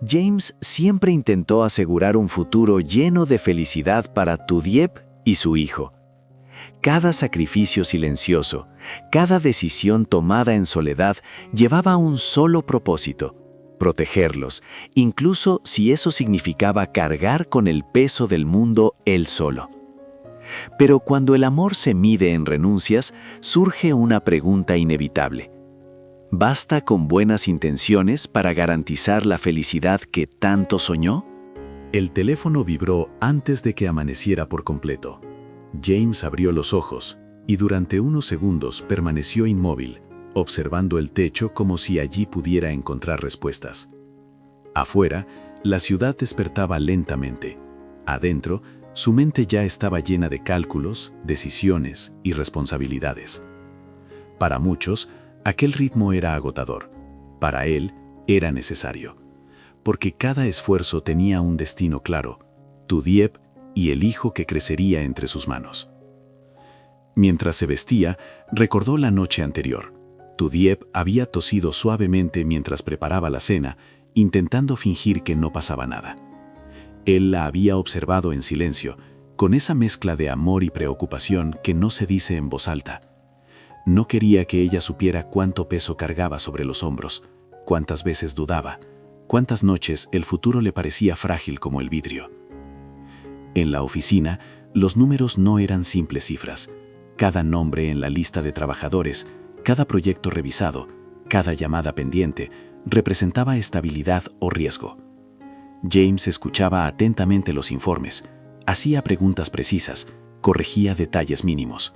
James siempre intentó asegurar un futuro lleno de felicidad para Tudiep y su hijo. Cada sacrificio silencioso, cada decisión tomada en soledad llevaba un solo propósito: protegerlos, incluso si eso significaba cargar con el peso del mundo él solo. Pero cuando el amor se mide en renuncias, surge una pregunta inevitable. ¿Basta con buenas intenciones para garantizar la felicidad que tanto soñó? El teléfono vibró antes de que amaneciera por completo. James abrió los ojos y durante unos segundos permaneció inmóvil, observando el techo como si allí pudiera encontrar respuestas. Afuera, la ciudad despertaba lentamente. Adentro, su mente ya estaba llena de cálculos, decisiones y responsabilidades. Para muchos, aquel ritmo era agotador. Para él, era necesario. Porque cada esfuerzo tenía un destino claro: Tudiep y el hijo que crecería entre sus manos. Mientras se vestía, recordó la noche anterior. Tudiep había tosido suavemente mientras preparaba la cena, intentando fingir que no pasaba nada. Él la había observado en silencio, con esa mezcla de amor y preocupación que no se dice en voz alta. No quería que ella supiera cuánto peso cargaba sobre los hombros, cuántas veces dudaba, cuántas noches el futuro le parecía frágil como el vidrio. En la oficina, los números no eran simples cifras. Cada nombre en la lista de trabajadores, cada proyecto revisado, cada llamada pendiente, representaba estabilidad o riesgo. James escuchaba atentamente los informes, hacía preguntas precisas, corregía detalles mínimos.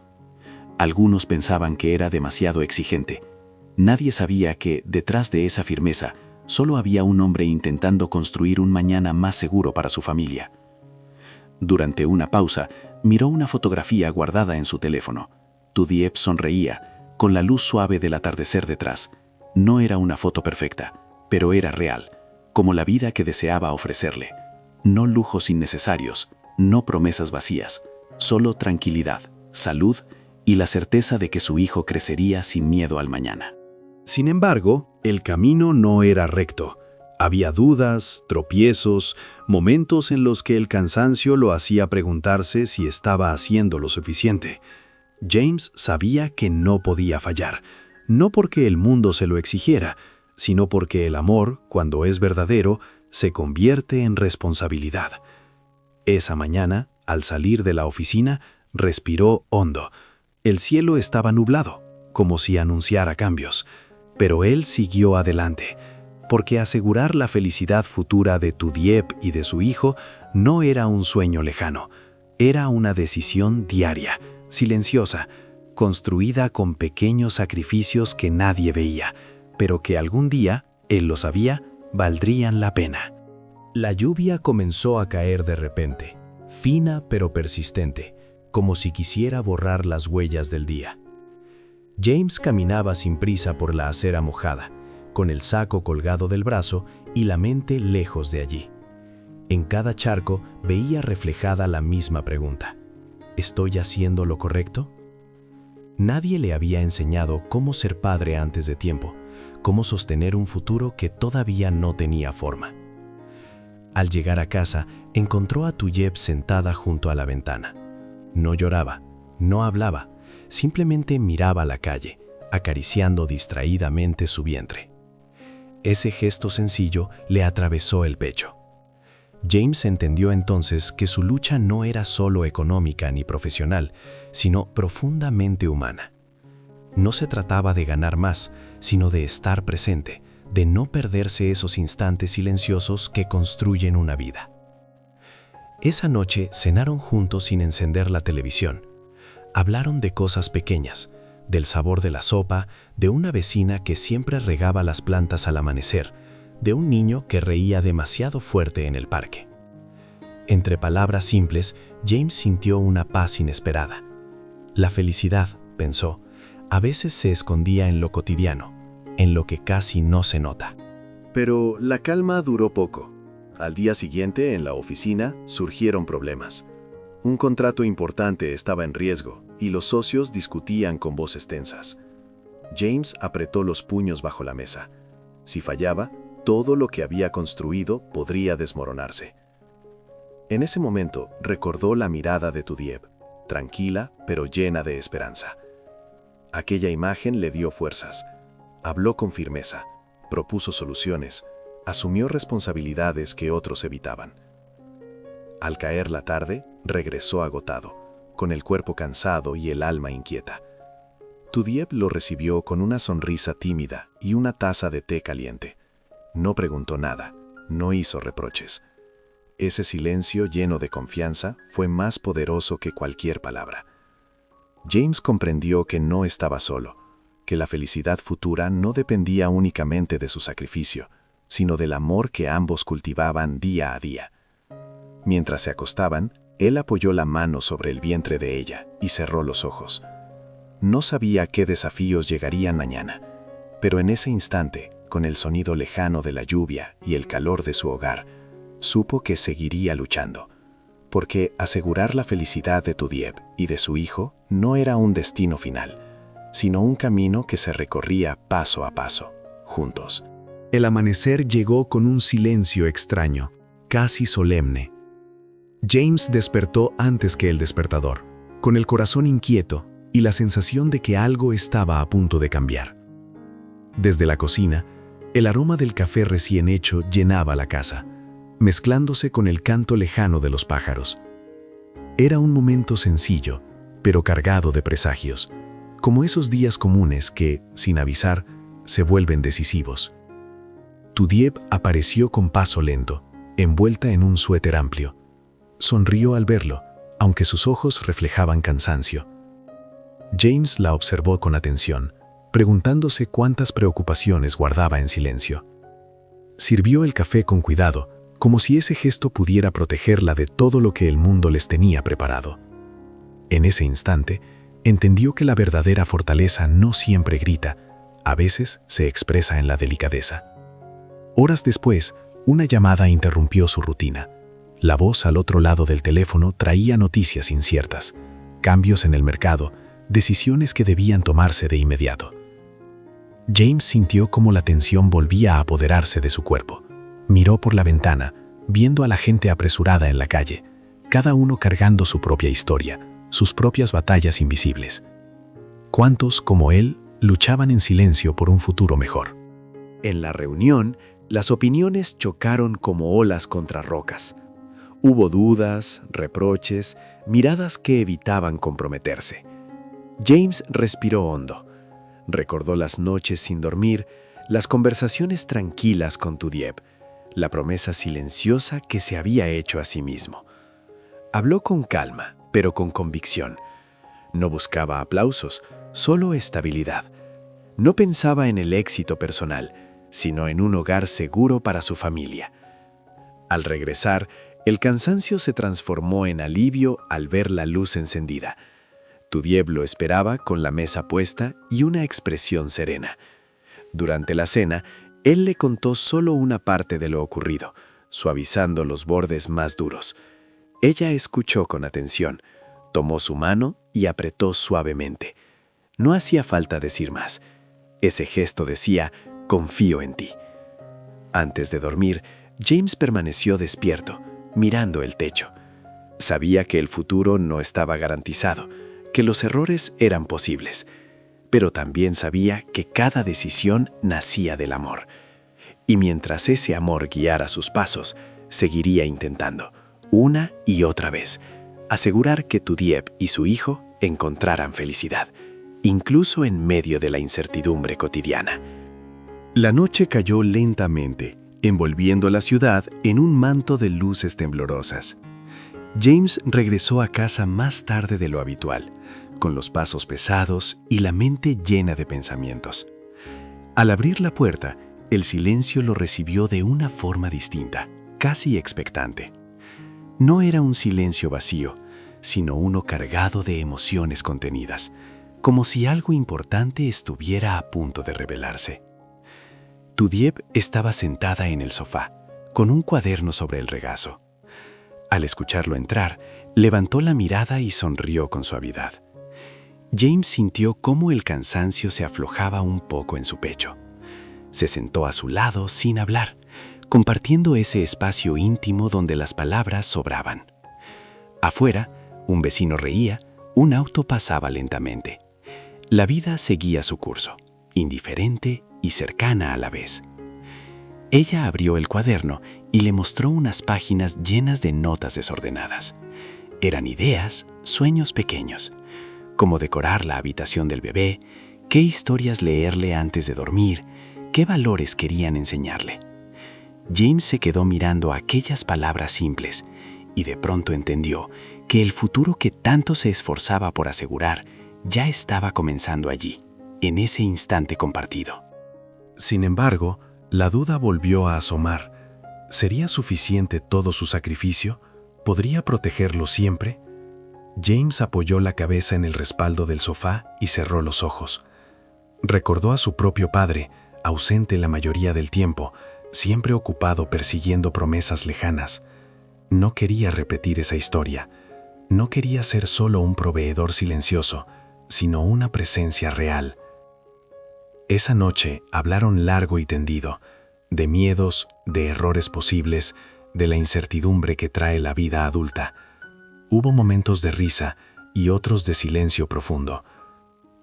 Algunos pensaban que era demasiado exigente. Nadie sabía que, detrás de esa firmeza, solo había un hombre intentando construir un mañana más seguro para su familia. Durante una pausa, miró una fotografía guardada en su teléfono. Tudiep sonreía, con la luz suave del atardecer detrás. No era una foto perfecta, pero era real, como la vida que deseaba ofrecerle. No lujos innecesarios, no promesas vacías, solo tranquilidad, salud y la certeza de que su hijo crecería sin miedo al mañana. Sin embargo, el camino no era recto. Había dudas, tropiezos, momentos en los que el cansancio lo hacía preguntarse si estaba haciendo lo suficiente. James sabía que no podía fallar, no porque el mundo se lo exigiera, sino porque el amor, cuando es verdadero, se convierte en responsabilidad. Esa mañana, al salir de la oficina, respiró hondo. El cielo estaba nublado, como si anunciara cambios, pero él siguió adelante, porque asegurar la felicidad futura de Tudiep y de su hijo no era un sueño lejano, era una decisión diaria, silenciosa, construida con pequeños sacrificios que nadie veía, pero que algún día, él lo sabía, valdrían la pena. La lluvia comenzó a caer de repente, fina pero persistente, como si quisiera borrar las huellas del día. James caminaba sin prisa por la acera mojada, con el saco colgado del brazo y la mente lejos de allí. En cada charco veía reflejada la misma pregunta: ¿estoy haciendo lo correcto? Nadie le había enseñado cómo ser padre antes de tiempo, cómo sostener un futuro que todavía no tenía forma. Al llegar a casa, encontró a Tudiep sentada junto a la ventana. No lloraba, no hablaba, simplemente miraba la calle, acariciando distraídamente su vientre. Ese gesto sencillo le atravesó el pecho. James entendió entonces que su lucha no era solo económica ni profesional, sino profundamente humana. No se trataba de ganar más, sino de estar presente, de no perderse esos instantes silenciosos que construyen una vida. Esa noche cenaron juntos sin encender la televisión. Hablaron de cosas pequeñas, del sabor de la sopa, de una vecina que siempre regaba las plantas al amanecer, de un niño que reía demasiado fuerte en el parque. Entre palabras simples, James sintió una paz inesperada. La felicidad, pensó, a veces se escondía en lo cotidiano, en lo que casi no se nota. Pero la calma duró poco. Al día siguiente, en la oficina, surgieron problemas. Un contrato importante estaba en riesgo y los socios discutían con voces tensas. James apretó los puños bajo la mesa. Si fallaba, todo lo que había construido podría desmoronarse. En ese momento recordó la mirada de Tudiev, tranquila pero llena de esperanza. Aquella imagen le dio fuerzas. Habló con firmeza, propuso soluciones, asumió responsabilidades que otros evitaban. Al caer la tarde, regresó agotado, con el cuerpo cansado y el alma inquieta. Tudiev lo recibió con una sonrisa tímida y una taza de té caliente. No preguntó nada, no hizo reproches. Ese silencio lleno de confianza fue más poderoso que cualquier palabra. James comprendió que no estaba solo, que la felicidad futura no dependía únicamente de su sacrificio, sino del amor que ambos cultivaban día a día. Mientras se acostaban, él apoyó la mano sobre el vientre de ella y cerró los ojos. No sabía qué desafíos llegarían mañana, pero en ese instante, con el sonido lejano de la lluvia y el calor de su hogar, supo que seguiría luchando, porque asegurar la felicidad de Tudiev y de su hijo no era un destino final, sino un camino que se recorría paso a paso, juntos. El amanecer llegó con un silencio extraño, casi solemne. James despertó antes que el despertador, con el corazón inquieto y la sensación de que algo estaba a punto de cambiar. Desde la cocina, el aroma del café recién hecho llenaba la casa, mezclándose con el canto lejano de los pájaros. Era un momento sencillo, pero cargado de presagios, como esos días comunes que, sin avisar, se vuelven decisivos. Tudiev apareció con paso lento, envuelta en un suéter amplio. Sonrió al verlo, aunque sus ojos reflejaban cansancio. James la observó con atención, preguntándose cuántas preocupaciones guardaba en silencio. Sirvió el café con cuidado, como si ese gesto pudiera protegerla de todo lo que el mundo les tenía preparado. En ese instante, entendió que la verdadera fortaleza no siempre grita, a veces se expresa en la delicadeza. Horas después, una llamada interrumpió su rutina. La voz al otro lado del teléfono traía noticias inciertas, cambios en el mercado, decisiones que debían tomarse de inmediato. James sintió cómo la tensión volvía a apoderarse de su cuerpo. Miró por la ventana, viendo a la gente apresurada en la calle, cada uno cargando su propia historia, sus propias batallas invisibles. ¿Cuántos, como él, luchaban en silencio por un futuro mejor? En la reunión, las opiniones chocaron como olas contra rocas. Hubo dudas, reproches, miradas que evitaban comprometerse. James respiró hondo. Recordó las noches sin dormir, las conversaciones tranquilas con Tudiev, la promesa silenciosa que se había hecho a sí mismo. Habló con calma, pero con convicción. No buscaba aplausos, solo estabilidad. No pensaba en el éxito personal, sino en un hogar seguro para su familia. Al regresar, el cansancio se transformó en alivio al ver la luz encendida. Tudiev lo esperaba con la mesa puesta y una expresión serena. Durante la cena, él le contó solo una parte de lo ocurrido, suavizando los bordes más duros. Ella escuchó con atención, tomó su mano y apretó suavemente. No hacía falta decir más. Ese gesto decía, confío en ti. Antes de dormir, James permaneció despierto, mirando el techo. Sabía que el futuro no estaba garantizado, que los errores eran posibles, pero también sabía que cada decisión nacía del amor. Y mientras ese amor guiara sus pasos, seguiría intentando, una y otra vez, asegurar que Tudiev y su hijo encontraran felicidad, incluso en medio de la incertidumbre cotidiana. La noche cayó lentamente, envolviendo la ciudad en un manto de luces temblorosas. James regresó a casa más tarde de lo habitual, con los pasos pesados y la mente llena de pensamientos. Al abrir la puerta, el silencio lo recibió de una forma distinta, casi expectante. No era un silencio vacío, sino uno cargado de emociones contenidas, como si algo importante estuviera a punto de revelarse. Tudiev estaba sentada en el sofá, con un cuaderno sobre el regazo. Al escucharlo entrar, levantó la mirada y sonrió con suavidad. James sintió cómo el cansancio se aflojaba un poco en su pecho. Se sentó a su lado sin hablar, compartiendo ese espacio íntimo donde las palabras sobraban. Afuera, un vecino reía, un auto pasaba lentamente. La vida seguía su curso, indiferente y cercana a la vez. Ella abrió el cuaderno y le mostró unas páginas llenas de notas desordenadas. Eran ideas, sueños pequeños, como decorar la habitación del bebé, qué historias leerle antes de dormir, qué valores querían enseñarle. James se quedó mirando aquellas palabras simples y de pronto entendió que el futuro que tanto se esforzaba por asegurar ya estaba comenzando allí, en ese instante compartido. Sin embargo, la duda volvió a asomar. ¿Sería suficiente todo su sacrificio? ¿Podría protegerlo siempre? James apoyó la cabeza en el respaldo del sofá y cerró los ojos. Recordó a su propio padre, ausente la mayoría del tiempo, siempre ocupado persiguiendo promesas lejanas. No quería repetir esa historia. No quería ser solo un proveedor silencioso, sino una presencia real. Esa noche hablaron largo y tendido, de miedos, de errores posibles, de la incertidumbre que trae la vida adulta. Hubo momentos de risa y otros de silencio profundo.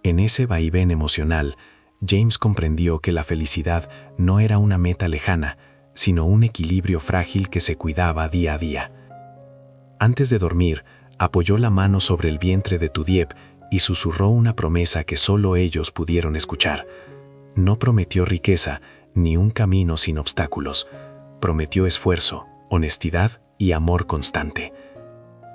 En ese vaivén emocional, James comprendió que la felicidad no era una meta lejana, sino un equilibrio frágil que se cuidaba día a día. Antes de dormir, apoyó la mano sobre el vientre de Tudiep y susurró una promesa que solo ellos pudieron escuchar. No prometió riqueza ni un camino sin obstáculos. Prometió esfuerzo, honestidad y amor constante.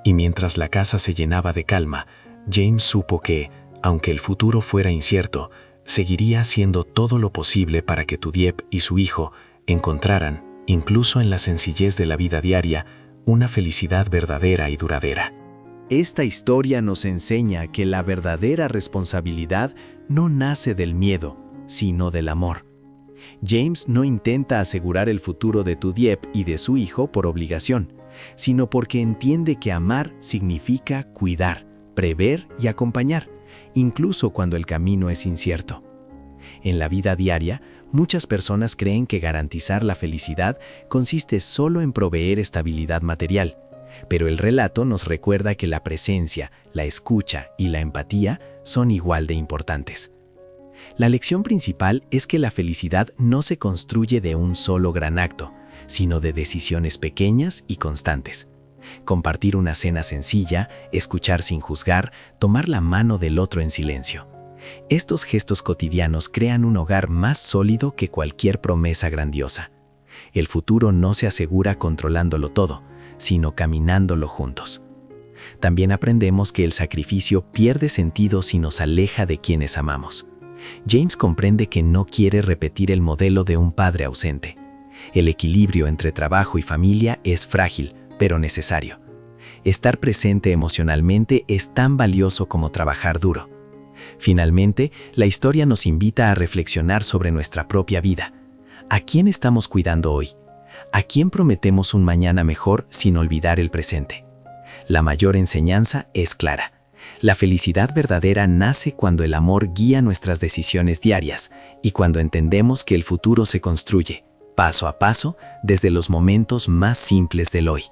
Y mientras la casa se llenaba de calma, James supo que, aunque el futuro fuera incierto, seguiría haciendo todo lo posible para que Tudiep y su hijo encontraran, incluso en la sencillez de la vida diaria, una felicidad verdadera y duradera. Esta historia nos enseña que la verdadera responsabilidad no nace del miedo, sino del amor. James no intenta asegurar el futuro de Tudiep y de su hijo por obligación, sino porque entiende que amar significa cuidar, prever y acompañar, incluso cuando el camino es incierto. En la vida diaria, muchas personas creen que garantizar la felicidad consiste solo en proveer estabilidad material, pero el relato nos recuerda que la presencia, la escucha y la empatía son igual de importantes. La lección principal es que la felicidad no se construye de un solo gran acto, sino de decisiones pequeñas y constantes. Compartir una cena sencilla, escuchar sin juzgar, tomar la mano del otro en silencio. Estos gestos cotidianos crean un hogar más sólido que cualquier promesa grandiosa. El futuro no se asegura controlándolo todo, sino caminándolo juntos. También aprendemos que el sacrificio pierde sentido si nos aleja de quienes amamos. James comprende que no quiere repetir el modelo de un padre ausente. El equilibrio entre trabajo y familia es frágil, pero necesario. Estar presente emocionalmente es tan valioso como trabajar duro. Finalmente, la historia nos invita a reflexionar sobre nuestra propia vida. ¿A quién estamos cuidando hoy? ¿A quién prometemos un mañana mejor sin olvidar el presente? La mayor enseñanza es clara. La felicidad verdadera nace cuando el amor guía nuestras decisiones diarias y cuando entendemos que el futuro se construye, paso a paso, desde los momentos más simples del hoy.